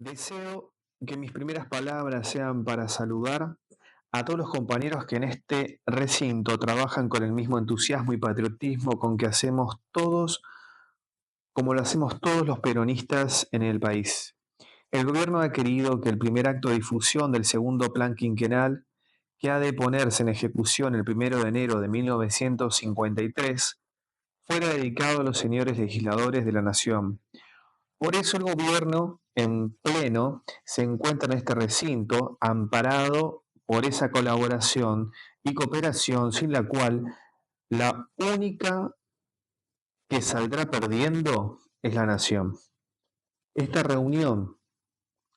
Deseo que mis primeras palabras sean para saludar a todos los compañeros que en este recinto trabajan con el mismo entusiasmo y patriotismo con que hacemos todos, como lo hacemos todos los peronistas en el país. El gobierno ha querido que el primer acto de difusión del segundo plan quinquenal, que ha de ponerse en ejecución el 1 de enero de 1953, fuera dedicado a los señores legisladores de la nación. Por eso el gobierno en pleno se encuentra en este recinto amparado por esa colaboración y cooperación sin la cual la única que saldrá perdiendo es la nación. Esta reunión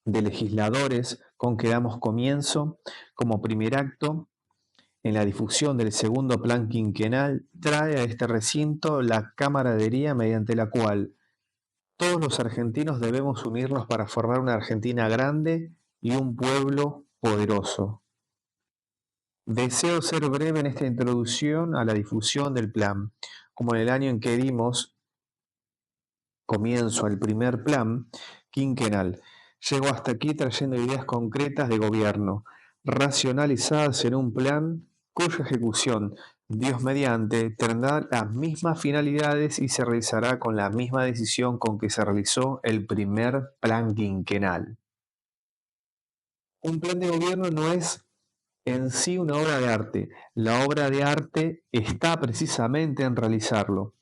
de legisladores con que damos comienzo como primer acto en la difusión del segundo plan quinquenal trae a este recinto la camaradería mediante la cual todos los argentinos debemos unirnos para formar una Argentina grande y un pueblo poderoso. Deseo ser breve en esta introducción a la difusión del plan. Como en el año en que dimos comienzo al primer plan quinquenal, llego hasta aquí trayendo ideas concretas de gobierno, racionalizadas en un plan cuya ejecución, Dios mediante, tendrá las mismas finalidades y se realizará con la misma decisión con que se realizó el primer plan quinquenal. Un plan de gobierno no es en sí una obra de arte. La obra de arte está precisamente en realizarlo.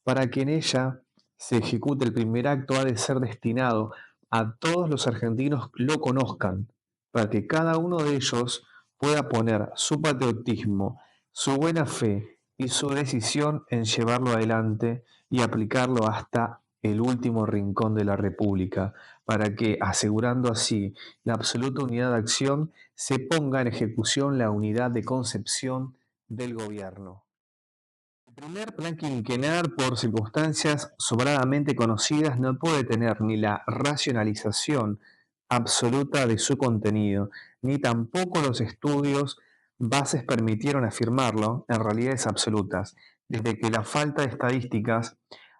Para que en ella se ejecute el primer acto ha de ser destinado a todos los argentinos que lo conozcan, para que cada uno de ellos pueda poner su patriotismo, su buena fe y su decisión en llevarlo adelante y aplicarlo hasta el último rincón de la República, para que, asegurando así la absoluta unidad de acción, se ponga en ejecución la unidad de concepción del gobierno. El primer plan quinquenal, por circunstancias sobradamente conocidas, no puede tener ni la racionalización absoluta de su contenido, ni tampoco los estudios bases permitieron afirmarlo en realidades absolutas, desde que la falta de estadísticas,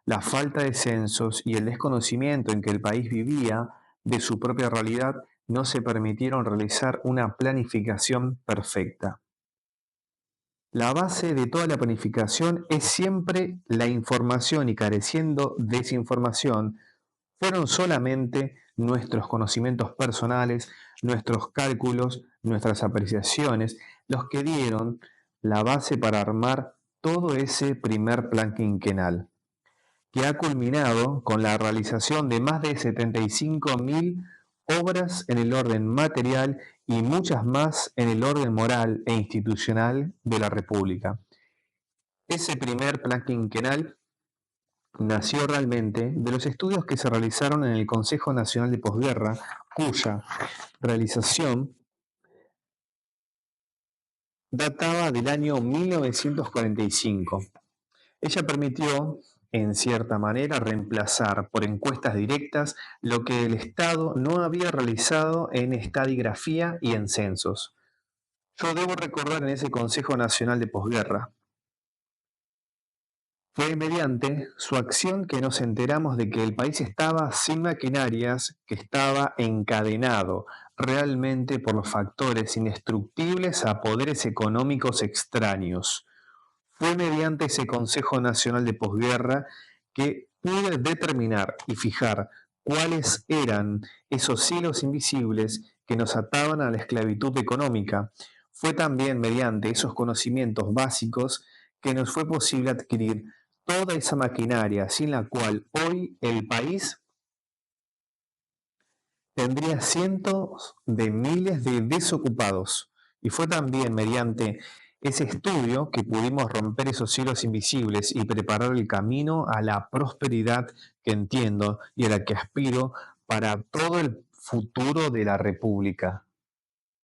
la falta de censos y el desconocimiento en que el país vivía de su propia realidad no se permitieron realizar una planificación perfecta. La base de toda la planificación es siempre la información y careciendo de esa información, fueron solamente nuestros conocimientos personales, nuestros cálculos, nuestras apreciaciones, los que dieron la base para armar todo ese primer plan quinquenal, que ha culminado con la realización de más de 75.000 obras en el orden material y muchas más en el orden moral e institucional de la República. Ese primer plan quinquenal nació realmente de los estudios que se realizaron en el Consejo Nacional de Posguerra, cuya realización databa del año 1945. Ella permitió, en cierta manera, reemplazar por encuestas directas lo que el Estado no había realizado en estadigrafía y en censos. Yo debo recordar en ese Consejo Nacional de Posguerra, fue mediante su acción que nos enteramos de que el país estaba sin maquinarias, que estaba encadenado realmente por los factores indestructibles a poderes económicos extraños. Fue mediante ese Consejo Nacional de Posguerra que pude determinar y fijar cuáles eran esos hilos invisibles que nos ataban a la esclavitud económica. Fue también mediante esos conocimientos básicos que nos fue posible adquirir toda esa maquinaria sin la cual hoy el país tendría cientos de miles de desocupados. Y fue también mediante ese estudio que pudimos romper esos hilos invisibles y preparar el camino a la prosperidad que entiendo y a la que aspiro para todo el futuro de la República.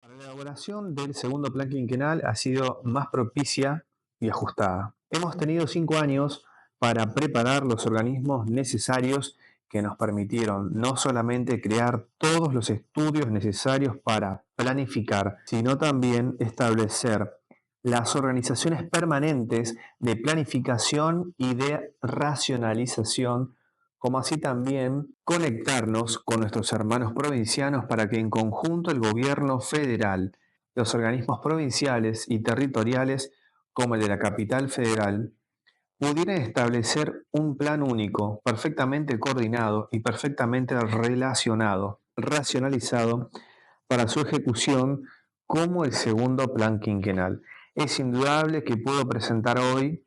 Para la elaboración del segundo plan quinquenal ha sido más propicia y ajustada. Hemos tenido 5 años para preparar los organismos necesarios que nos permitieron no solamente crear todos los estudios necesarios para planificar, sino también establecer las organizaciones permanentes de planificación y de racionalización como así también conectarnos con nuestros hermanos provincianos para que en conjunto el gobierno federal, los organismos provinciales y territoriales, como el de la capital federal, pudieran establecer un plan único, perfectamente coordinado y perfectamente relacionado, racionalizado para su ejecución como el segundo plan quinquenal. Es indudable que puedo presentar hoy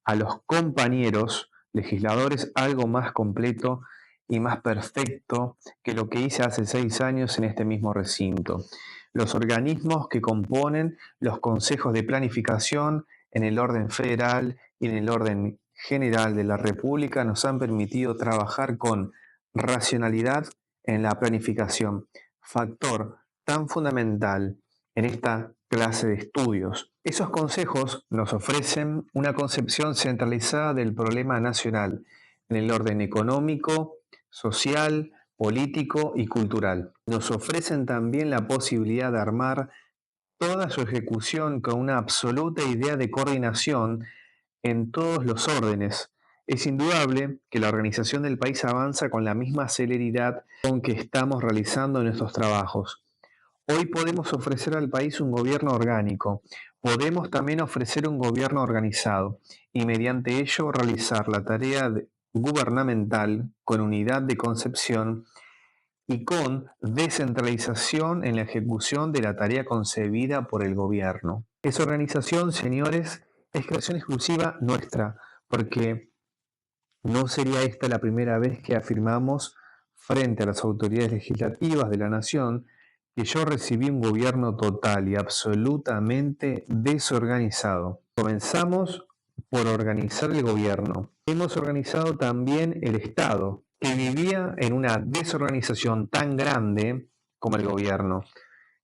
a los compañeros legisladores algo más completo y más perfecto que lo que hice hace 6 años en este mismo recinto. Los organismos que componen los consejos de planificación en el orden federal y en el orden general de la República nos han permitido trabajar con racionalidad en la planificación, factor tan fundamental en esta clase de estudios. Esos consejos nos ofrecen una concepción centralizada del problema nacional en el orden económico, social, político y cultural. Nos ofrecen también la posibilidad de armar toda su ejecución con una absoluta idea de coordinación en todos los órdenes. Es indudable que la organización del país avanza con la misma celeridad con que estamos realizando nuestros trabajos. Hoy podemos ofrecer al país un gobierno orgánico, podemos también ofrecer un gobierno organizado y mediante ello realizar la tarea gubernamental con unidad de concepción y con descentralización en la ejecución de la tarea concebida por el gobierno. Esa organización, señores, es creación exclusiva nuestra, porque no sería esta la primera vez que afirmamos frente a las autoridades legislativas de la nación que yo recibí un gobierno total y absolutamente desorganizado. Comenzamos por organizar el gobierno. Hemos organizado también el Estado, que vivía en una desorganización tan grande como el gobierno.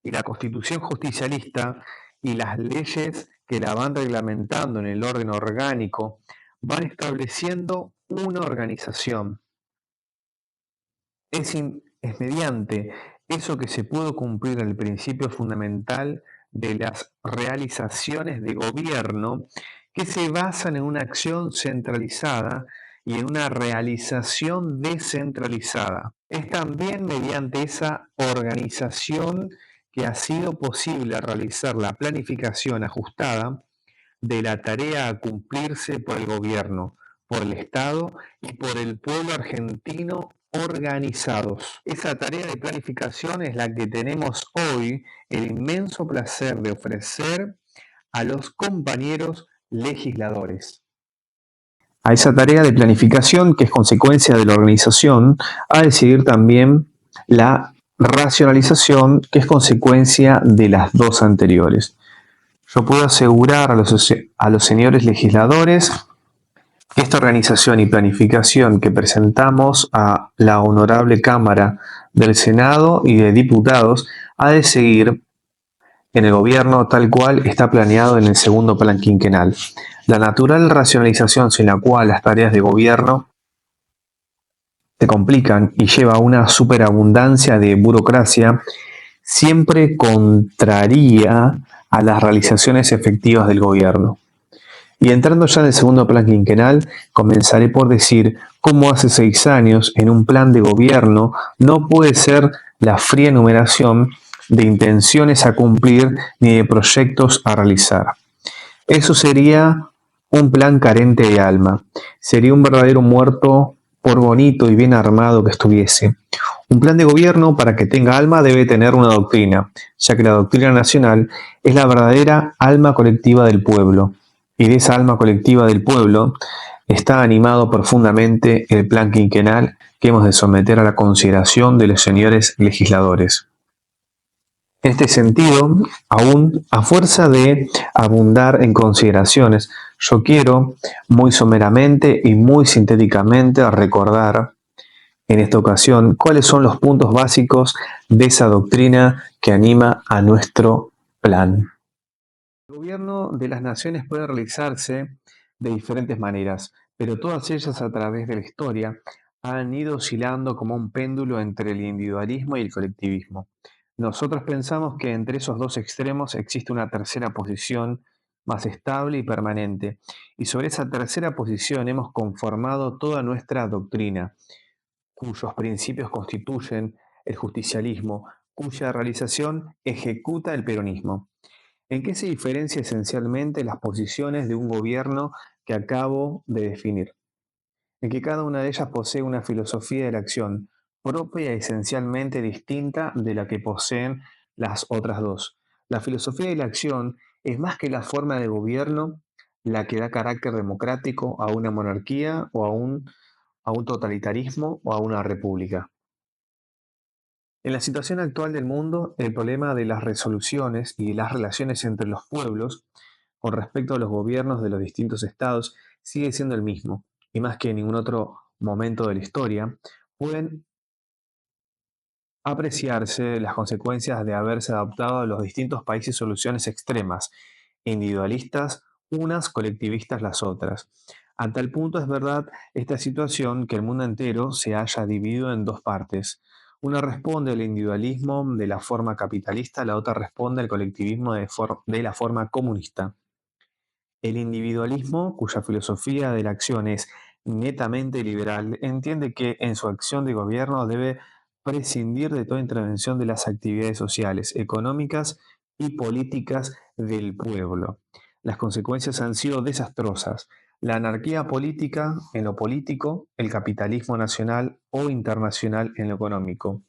Y la Constitución justicialista y las leyes que la van reglamentando en el orden orgánico van estableciendo una organización. Es mediante eso que se pudo cumplir el principio fundamental de las realizaciones de gobierno que se basan en una acción centralizada y en una realización descentralizada. Es también mediante esa organización que ha sido posible realizar la planificación ajustada de la tarea a cumplirse por el gobierno, por el Estado y por el pueblo argentino organizados. Esa tarea de planificación es la que tenemos hoy el inmenso placer de ofrecer a los compañeros legisladores. A esa tarea de planificación, que es consecuencia de la organización, ha de seguir también la racionalización, que es consecuencia de las dos anteriores. Yo puedo asegurar a los señores legisladores que esta organización y planificación que presentamos a la Honorable Cámara del Senado y de Diputados ha de seguir en el gobierno tal cual está planeado en el segundo plan quinquenal. La natural racionalización sin la cual las tareas de gobierno se complican y lleva a una superabundancia de burocracia siempre contraría a las realizaciones efectivas del gobierno. Y entrando ya en el segundo plan quinquenal, comenzaré por decir cómo hace 6 años en un plan de gobierno no puede ser la fría enumeración de intenciones a cumplir ni de proyectos a realizar. Eso sería un plan carente de alma, sería un verdadero muerto por bonito y bien armado que estuviese. Un plan de gobierno, para que tenga alma, debe tener una doctrina, ya que la doctrina nacional es la verdadera alma colectiva del pueblo. Y de esa alma colectiva del pueblo está animado profundamente el plan quinquenal que hemos de someter a la consideración de los señores legisladores. En este sentido, aún a fuerza de abundar en consideraciones, yo quiero muy someramente y muy sintéticamente recordar en esta ocasión cuáles son los puntos básicos de esa doctrina que anima a nuestro plan. El gobierno de las naciones puede realizarse de diferentes maneras, pero todas ellas a través de la historia han ido oscilando como un péndulo entre el individualismo y el colectivismo. Nosotros pensamos que entre esos dos extremos existe una tercera posición más estable y permanente. Y sobre esa tercera posición hemos conformado toda nuestra doctrina, cuyos principios constituyen el justicialismo, cuya realización ejecuta el peronismo. ¿En qué se diferencia esencialmente las posiciones de un gobierno que acabo de definir? En que cada una de ellas posee una filosofía de la acción propia y esencialmente distinta de la que poseen las otras dos. La filosofía de la acción es más que la forma de gobierno la que da carácter democrático a una monarquía o a un totalitarismo o a una república. En la situación actual del mundo, el problema de las resoluciones y las relaciones entre los pueblos con respecto a los gobiernos de los distintos estados sigue siendo el mismo, y más que en ningún otro momento de la historia, pueden apreciarse las consecuencias de haberse adoptado a los distintos países soluciones extremas, individualistas, unas colectivistas las otras. A tal punto es verdad esta situación que el mundo entero se haya dividido en dos partes. Una responde al individualismo de la forma capitalista, la otra responde al colectivismo de la forma comunista. El individualismo, cuya filosofía de la acción es netamente liberal, entiende que en su acción de gobierno debe prescindir de toda intervención de las actividades sociales, económicas y políticas del pueblo. Las consecuencias han sido desastrosas. La anarquía política en lo político, el capitalismo nacional o internacional en lo económico,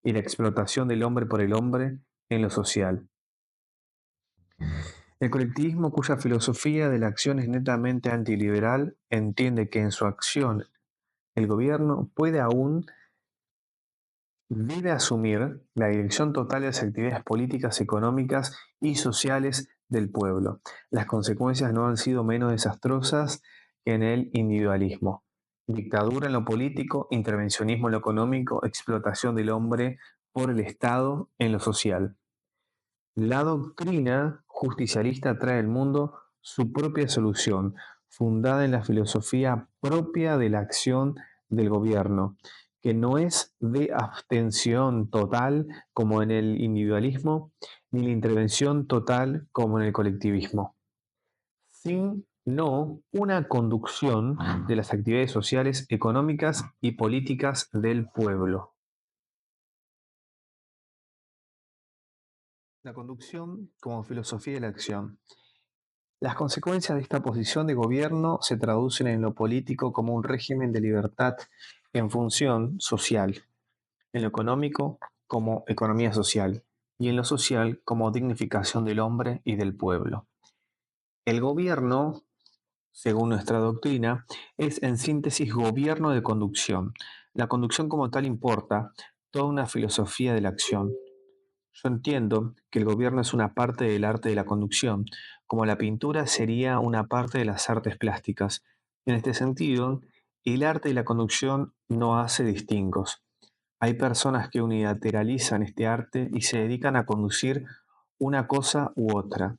y la explotación del hombre por el hombre en lo social. El colectivismo, cuya filosofía de la acción es netamente antiliberal, entiende que en su acción el gobierno puede aún debe asumir la dirección total de las actividades políticas, económicas y sociales del pueblo. Las consecuencias no han sido menos desastrosas que en el individualismo. Dictadura en lo político, intervencionismo en lo económico, explotación del hombre por el Estado en lo social. La doctrina justicialista trae al mundo su propia solución, fundada en la filosofía propia de la acción del gobierno, que no es de abstención total como en el individualismo, ni la intervención total como en el colectivismo, sino una conducción de las actividades sociales, económicas y políticas del pueblo. La conducción como filosofía de la acción. Las consecuencias de esta posición de gobierno se traducen en lo político como un régimen de libertad en función social, en lo económico como economía social y en lo social como dignificación del hombre y del pueblo. El gobierno, según nuestra doctrina, es en síntesis gobierno de conducción. La conducción como tal importa toda una filosofía de la acción. Yo entiendo que el gobierno es una parte del arte de la conducción, como la pintura sería una parte de las artes plásticas. En este sentido, el arte de la conducción no hace distingos. Hay personas que unilateralizan este arte y se dedican a conducir una cosa u otra.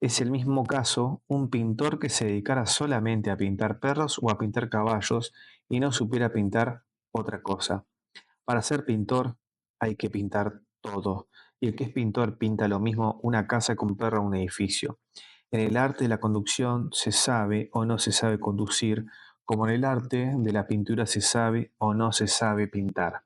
Es el mismo caso un pintor que se dedicara solamente a pintar perros o a pintar caballos y no supiera pintar otra cosa. Para ser pintor hay que pintar todo. Y el que es pintor pinta lo mismo una casa que un perro o un edificio. En el arte de la conducción se sabe o no se sabe conducir, como en el arte de la pintura se sabe o no se sabe pintar.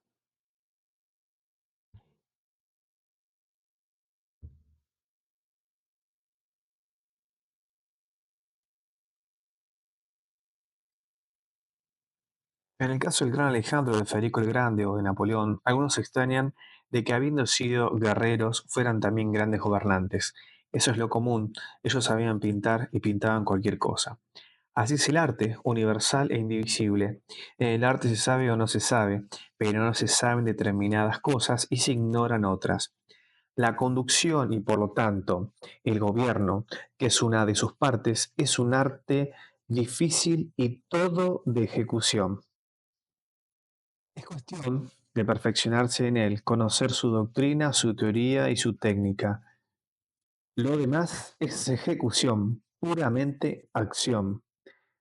En el caso del gran Alejandro, de Federico el Grande o de Napoleón, algunos extrañan de que habiendo sido guerreros fueran también grandes gobernantes. Eso es lo común, ellos sabían pintar y pintaban cualquier cosa. Así es el arte, universal e indivisible. En el arte se sabe o no se sabe, pero no se saben determinadas cosas y se ignoran otras. La conducción y por lo tanto el gobierno, que es una de sus partes, es un arte difícil y todo de ejecución. Es cuestión de perfeccionarse en él, conocer su doctrina, su teoría y su técnica. Lo demás es ejecución, puramente acción.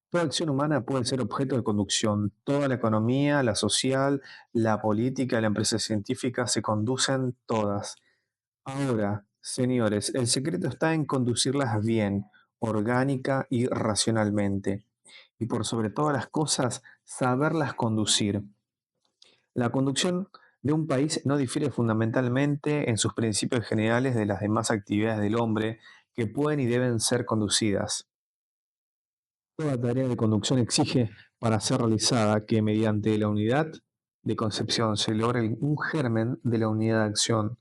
Toda acción humana puede ser objeto de conducción. Toda la economía, la social, la política, la empresa científica se conducen todas. Ahora, Señores, el secreto está en conducirlas bien, orgánica y racionalmente. Y por sobre todas las cosas, saberlas conducir. La conducción de un país no difiere fundamentalmente en sus principios generales de las demás actividades del hombre que pueden y deben ser conducidas. Toda tarea de conducción exige, para ser realizada, que mediante la unidad de concepción se logre un germen de la unidad de acción.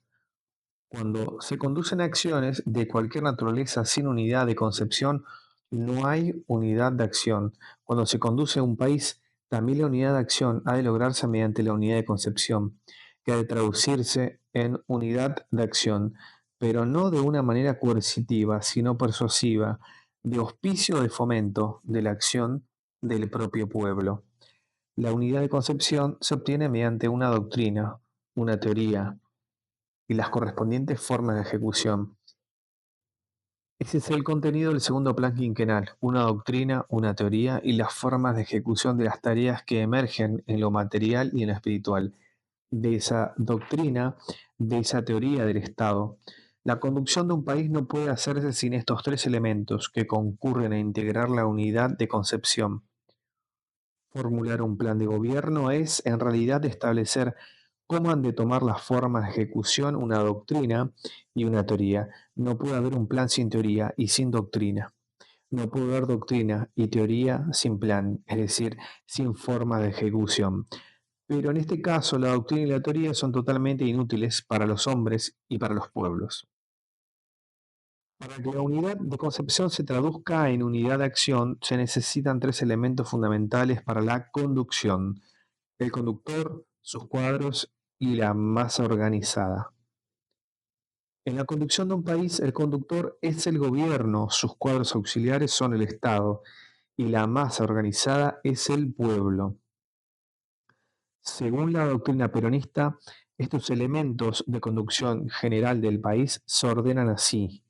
Cuando se conducen acciones de cualquier naturaleza sin unidad de concepción, no hay unidad de acción. Cuando se conduce un país, también la unidad de acción ha de lograrse mediante la unidad de concepción, que ha de traducirse en unidad de acción, pero no de una manera coercitiva, sino persuasiva, de auspicio de fomento de la acción del propio pueblo. La unidad de concepción se obtiene mediante una doctrina, una teoría, y las correspondientes formas de ejecución. Ese es el contenido del segundo plan quinquenal, una doctrina, una teoría y las formas de ejecución de las tareas que emergen en lo material y en lo espiritual, de esa doctrina, de esa teoría del Estado. La conducción de un país no puede hacerse sin estos tres elementos que concurren a integrar la unidad de concepción. Formular un plan de gobierno es, en realidad, establecer cómo han de tomar las formas de ejecución una doctrina y una teoría. No puede haber un plan sin teoría y sin doctrina. No puede haber doctrina y teoría sin plan, es decir, sin forma de ejecución. Pero en este caso, la doctrina y la teoría son totalmente inútiles para los hombres y para los pueblos. Para que la unidad de concepción se traduzca en unidad de acción, se necesitan tres elementos fundamentales para la conducción: el conductor, sus cuadros y la masa organizada. En la conducción de un país, el conductor es el gobierno, sus cuadros auxiliares son el Estado y la masa organizada es el pueblo. Según la doctrina peronista, estos elementos de conducción general del país se ordenan así: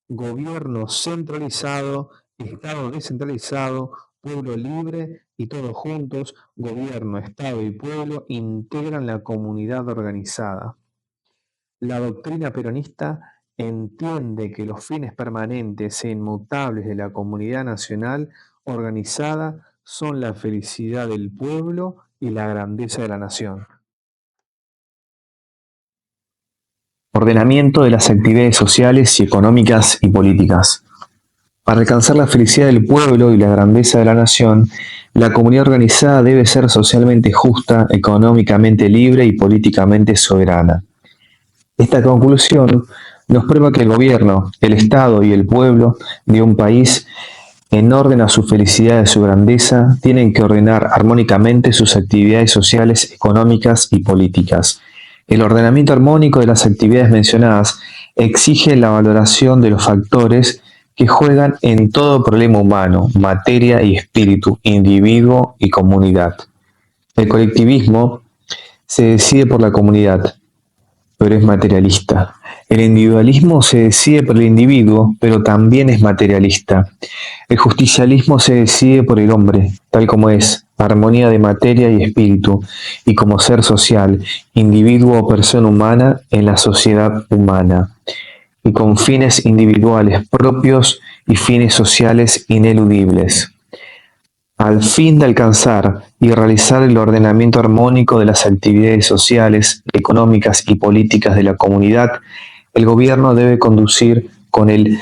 gobierno centralizado, Estado descentralizado, pueblo libre y todos juntos, gobierno, Estado y pueblo integran la comunidad organizada. La doctrina peronista entiende que los fines permanentes e inmutables de la comunidad nacional organizada son la felicidad del pueblo y la grandeza de la nación. Ordenamiento de las actividades sociales y económicas y políticas. Para alcanzar la felicidad del pueblo y la grandeza de la nación, la comunidad organizada debe ser socialmente justa, económicamente libre y políticamente soberana. Esta conclusión nos prueba que el gobierno, el Estado y el pueblo de un país, en orden a su felicidad y su grandeza, tienen que ordenar armónicamente sus actividades sociales, económicas y políticas. El ordenamiento armónico de las actividades mencionadas exige la valoración de los factores que juegan en todo problema humano, materia y espíritu, individuo y comunidad. El colectivismo se decide por la comunidad, pero es materialista. El individualismo se decide por el individuo, pero también es materialista. El justicialismo se decide por el hombre, tal como es, armonía de materia y espíritu, y como ser social, individuo o persona humana en la sociedad humana, y con fines individuales propios y fines sociales ineludibles. Al fin de alcanzar y realizar el ordenamiento armónico de las actividades sociales, económicas y políticas de la comunidad, el gobierno debe conducir con el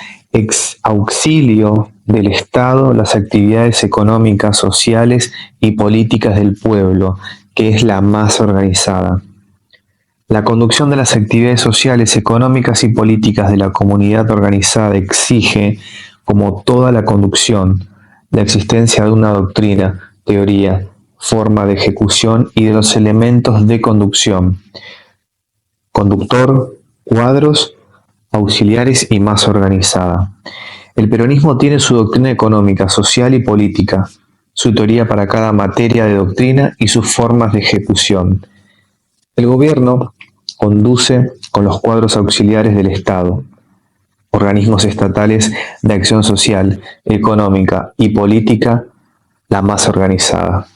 auxilio del Estado las actividades económicas, sociales y políticas del pueblo, que es la más organizada. La conducción de las actividades sociales, económicas y políticas de la comunidad organizada exige, como toda la conducción, la existencia de una doctrina, teoría, forma de ejecución y de los elementos de conducción: conductor, cuadros, auxiliares y masa organizada. El peronismo tiene su doctrina económica, social y política, su teoría para cada materia de doctrina y sus formas de ejecución. El gobierno conduce con los cuadros auxiliares del Estado, organismos estatales de acción social, económica y política, la más organizada.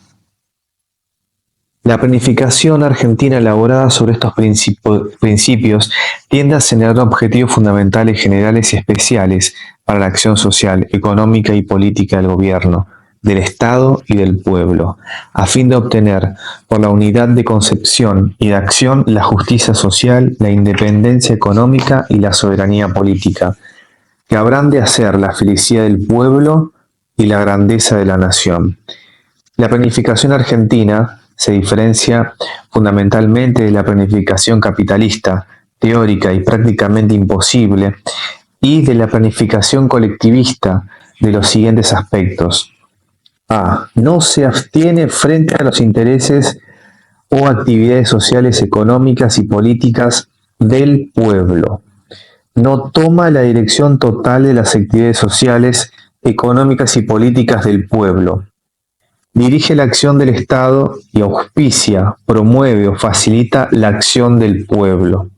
La planificación argentina elaborada sobre estos principios tiende a señalar objetivos fundamentales generales y especiales para la acción social, económica y política del gobierno, del Estado y del pueblo, a fin de obtener, por la unidad de concepción y de acción, la justicia social, la independencia económica y la soberanía política, que habrán de hacer la felicidad del pueblo y la grandeza de la nación. La planificación argentina se diferencia fundamentalmente de la planificación capitalista, teórica y prácticamente imposible, y de la planificación colectivista de los siguientes aspectos. A. No se abstiene frente a los intereses o actividades sociales, económicas y políticas del pueblo. No toma la dirección total de las actividades sociales, económicas y políticas del pueblo. Dirige la acción del Estado y auspicia, promueve o facilita la acción del pueblo.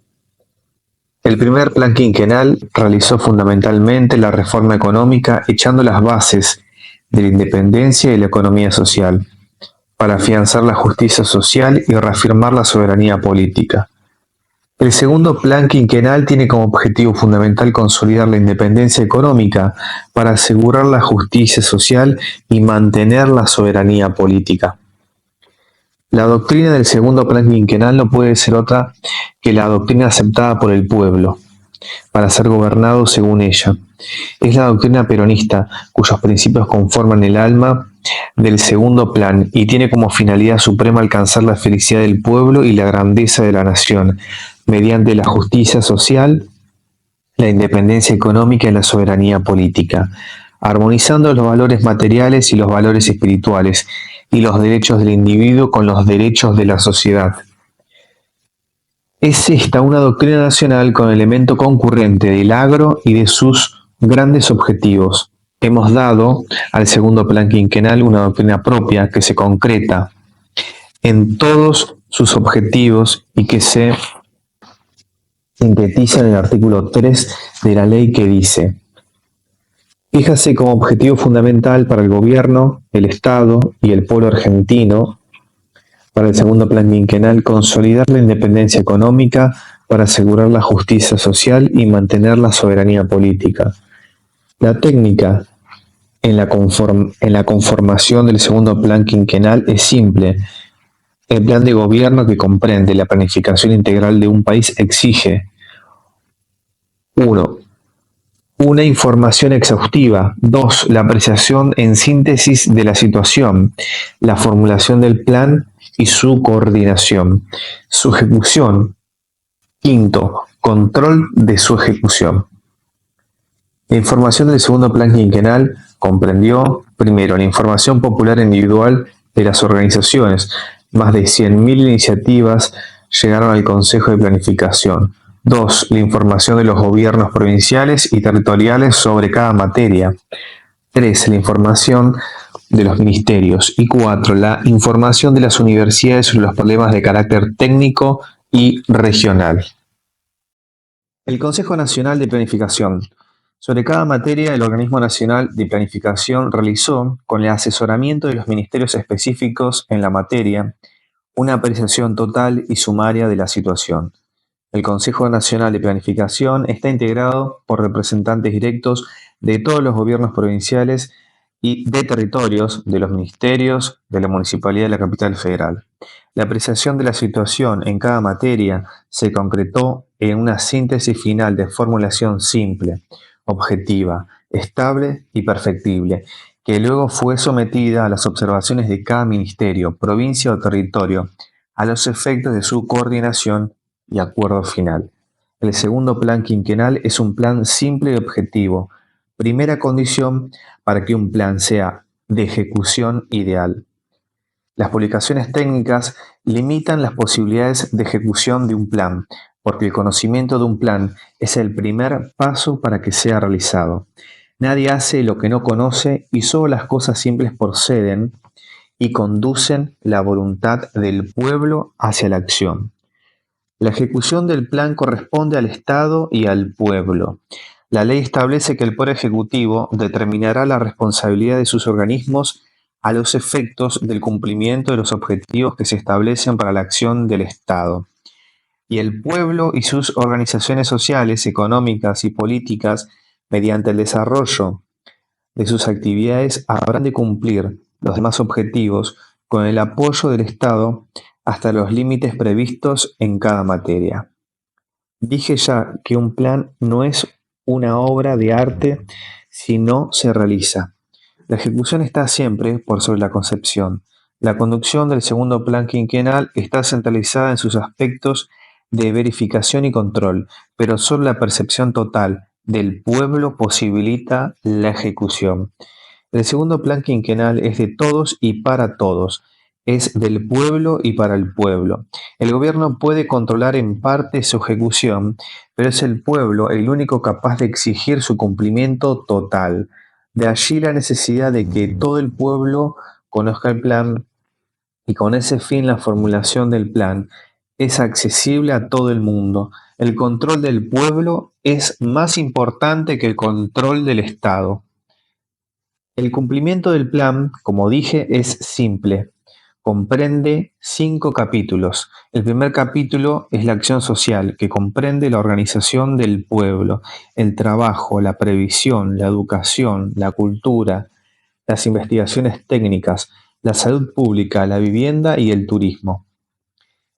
El primer plan quinquenal realizó fundamentalmente la reforma económica echando las bases de la independencia y la economía social, para afianzar la justicia social y reafirmar la soberanía política. El segundo plan quinquenal tiene como objetivo fundamental consolidar la independencia económica para asegurar la justicia social y mantener la soberanía política. La doctrina del segundo plan quinquenal no puede ser otra que la doctrina aceptada por el pueblo, para ser gobernado según ella. Es la doctrina peronista, cuyos principios conforman el alma del segundo plan y tiene como finalidad suprema alcanzar la felicidad del pueblo y la grandeza de la nación, mediante la justicia social, la independencia económica y la soberanía política, armonizando los valores materiales y los valores espirituales, y los derechos del individuo con los derechos de la sociedad. Es esta una doctrina nacional con elemento concurrente del agro y de sus grandes objetivos. Hemos dado al segundo plan quinquenal una doctrina propia que se concreta en todos sus objetivos y que se sintetiza en el artículo 3 de la ley que dice: fíjase como objetivo fundamental para el gobierno, el Estado y el pueblo argentino, para el segundo plan quinquenal, consolidar la independencia económica para asegurar la justicia social y mantener la soberanía política. La técnica en la conformación del segundo plan quinquenal es simple. El plan de gobierno, que comprende la planificación integral de un país, exige 1. Una información exhaustiva. 2. La apreciación en síntesis de la situación, la formulación del plan y su coordinación. Su ejecución. 5. Control de su ejecución. La información del segundo plan quinquenal comprendió, primero, la información popular individual de las organizaciones. Más de 100.000 iniciativas llegaron al Consejo de Planificación. 2. La información de los gobiernos provinciales y territoriales sobre cada materia. 3. La información de los ministerios. Y 4. La información de las universidades sobre los problemas de carácter técnico y regional. El Consejo Nacional de Planificación. Sobre cada materia, el Organismo Nacional de Planificación realizó, con el asesoramiento de los ministerios específicos en la materia, una apreciación total y sumaria de la situación. El Consejo Nacional de Planificación está integrado por representantes directos de todos los gobiernos provinciales y de territorios, de los ministerios, de la Municipalidad de la Capital Federal. La apreciación de la situación en cada materia se concretó en una síntesis final de formulación simple, objetiva, estable y perfectible, que luego fue sometida a las observaciones de cada ministerio, provincia o territorio, a los efectos de su coordinación y acuerdo final. El segundo plan quinquenal es un plan simple y objetivo, primera condición para que un plan sea de ejecución ideal. Las publicaciones técnicas limitan las posibilidades de ejecución de un plan, porque el conocimiento de un plan es el primer paso para que sea realizado. Nadie hace lo que no conoce y solo las cosas simples proceden y conducen la voluntad del pueblo hacia la acción. La ejecución del plan corresponde al Estado y al pueblo. La ley establece que el Poder Ejecutivo determinará la responsabilidad de sus organismos a los efectos del cumplimiento de los objetivos que se establecen para la acción del Estado. Y el pueblo y sus organizaciones sociales, económicas y políticas, mediante el desarrollo de sus actividades, habrán de cumplir los demás objetivos con el apoyo del Estado hasta los límites previstos en cada materia. Dije ya que un plan no es una obra de arte si no se realiza. La ejecución está siempre por sobre la concepción. La conducción del segundo plan quinquenal está centralizada en sus aspectos de verificación y control, pero solo la percepción total del pueblo posibilita la ejecución. El segundo plan quinquenal es de todos y para todos, es del pueblo y para el pueblo. El gobierno puede controlar en parte su ejecución, pero es el pueblo el único capaz de exigir su cumplimiento total. De allí la necesidad de que todo el pueblo conozca el plan y con ese fin la formulación del plan es accesible a todo el mundo. El control del pueblo es más importante que el control del Estado. El cumplimiento del plan, como dije, es simple. Comprende 5 capítulos. El primer capítulo es la acción social, que comprende la organización del pueblo, el trabajo, la previsión, la educación, la cultura, las investigaciones técnicas, la salud pública, la vivienda y el turismo.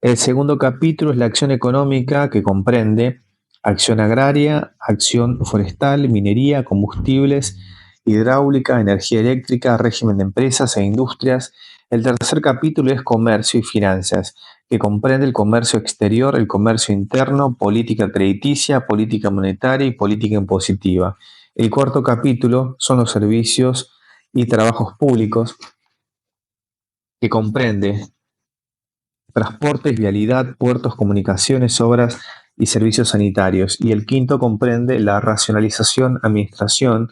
El segundo capítulo es la acción económica, que comprende acción agraria, acción forestal, minería, combustibles, hidráulica, energía eléctrica, régimen de empresas e industrias. El tercer capítulo es comercio y finanzas, que comprende el comercio exterior, el comercio interno, política crediticia, política monetaria y política impositiva. El cuarto capítulo son los servicios y trabajos públicos, que comprende transportes, vialidad, puertos, comunicaciones, obras y servicios sanitarios. Y el quinto comprende la racionalización, administración,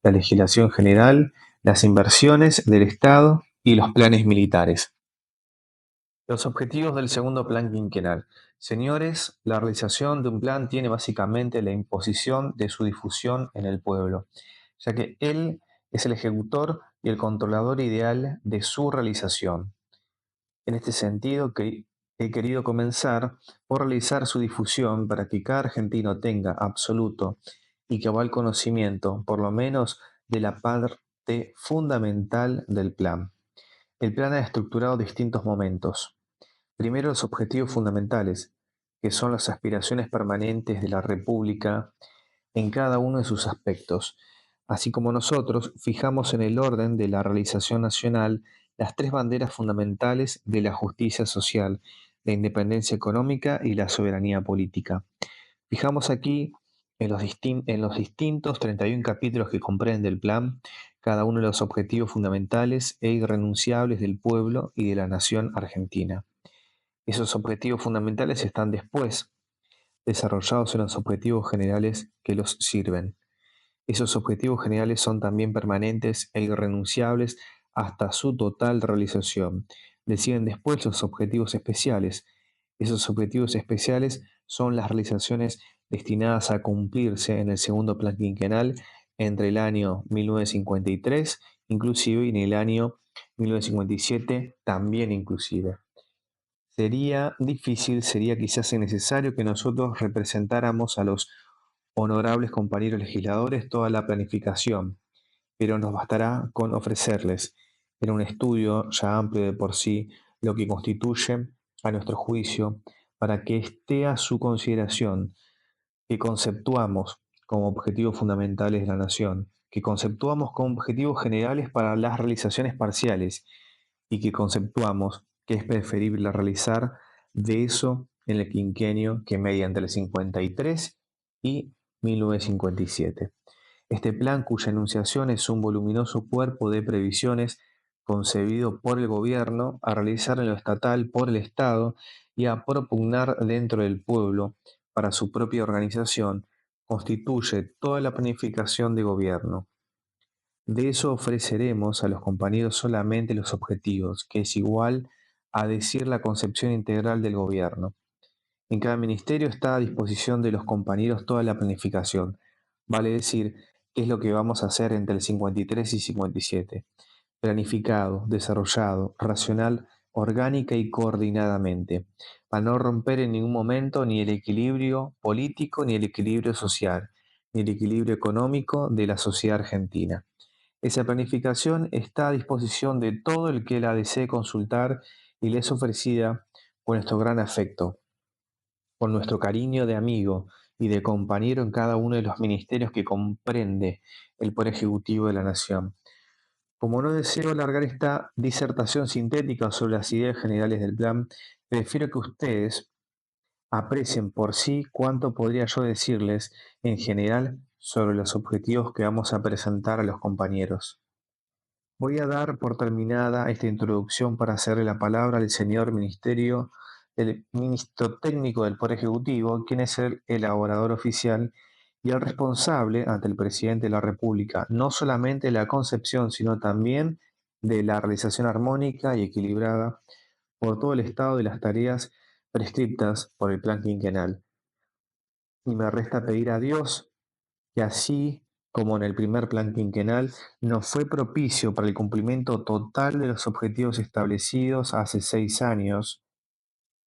la legislación general, las inversiones del Estado y los planes militares. Los objetivos del segundo plan quinquenal. Señores, la realización de un plan tiene básicamente la imposición de su difusión en el pueblo, ya que él es el ejecutor y el controlador ideal de su realización. En este sentido, he querido comenzar por realizar su difusión para que cada argentino tenga absoluto y cabal conocimiento, por lo menos, de la parte fundamental del plan. El plan ha estructurado distintos momentos. Primero, los objetivos fundamentales, que son las aspiraciones permanentes de la República en cada uno de sus aspectos, así como nosotros fijamos en el orden de la realización nacional las tres banderas fundamentales de la justicia social, la independencia económica y la soberanía política. Fijamos aquí en los distintos 31 capítulos que comprende el plan, cada uno de los objetivos fundamentales e irrenunciables del pueblo y de la nación argentina. Esos objetivos fundamentales están después desarrollados en los objetivos generales que los sirven. Esos objetivos generales son también permanentes e irrenunciables hasta su total realización. Le siguen después los objetivos especiales. Esos objetivos especiales son las realizaciones destinadas a cumplirse en el segundo plan quinquenal entre el año 1953 inclusive y en el año 1957 también inclusive. Sería quizás innecesario que nosotros representáramos a los honorables compañeros legisladores toda la planificación, pero nos bastará con ofrecerles, en un estudio ya amplio de por sí, lo que constituye, a nuestro juicio, para que esté a su consideración, que conceptuamos como objetivos fundamentales de la nación, que conceptuamos como objetivos generales para las realizaciones parciales y que conceptuamos que es preferible realizar de eso en el quinquenio que mediante el 53 y 1957. Este plan, cuya enunciación es un voluminoso cuerpo de previsiones concebido por el gobierno a realizar en lo estatal por el Estado y a propugnar dentro del pueblo para su propia organización, constituye toda la planificación de gobierno. De eso ofreceremos a los compañeros solamente los objetivos, que es igual a decir la concepción integral del gobierno. En cada ministerio está a disposición de los compañeros toda la planificación, vale decir, qué es lo que vamos a hacer entre el 53 y 57. planificado, desarrollado, racional, orgánica y coordinadamente, para no romper en ningún momento ni el equilibrio político, ni el equilibrio social, ni el equilibrio económico de la sociedad argentina. Esa planificación está a disposición de todo el que la desee consultar y le es ofrecida con nuestro gran afecto, con nuestro cariño de amigo y de compañero en cada uno de los ministerios que comprende el Poder Ejecutivo de la Nación. Como no deseo alargar esta disertación sintética sobre las ideas generales del plan, prefiero que ustedes aprecien por sí cuánto podría yo decirles en general sobre los objetivos que vamos a presentar a los compañeros. Voy a dar por terminada esta introducción para hacerle la palabra al señor el ministro técnico del Poder Ejecutivo, quien es el elaborador oficial y el responsable ante el presidente de la República, no solamente de la concepción, sino también de la realización armónica y equilibrada por todo el estado de las tareas prescriptas por el plan quinquenal. Y me resta pedir a Dios que así como en el primer plan quinquenal nos fue propicio para el cumplimiento total de los objetivos establecidos hace 6 años,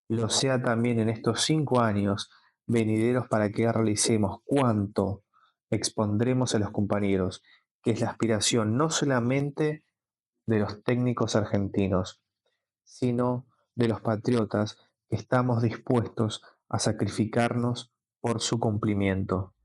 lo sea también en estos 5 años venideros para que realicemos cuanto expondremos a los compañeros, que es la aspiración no solamente de los técnicos argentinos, sino de los patriotas que estamos dispuestos a sacrificarnos por su cumplimiento.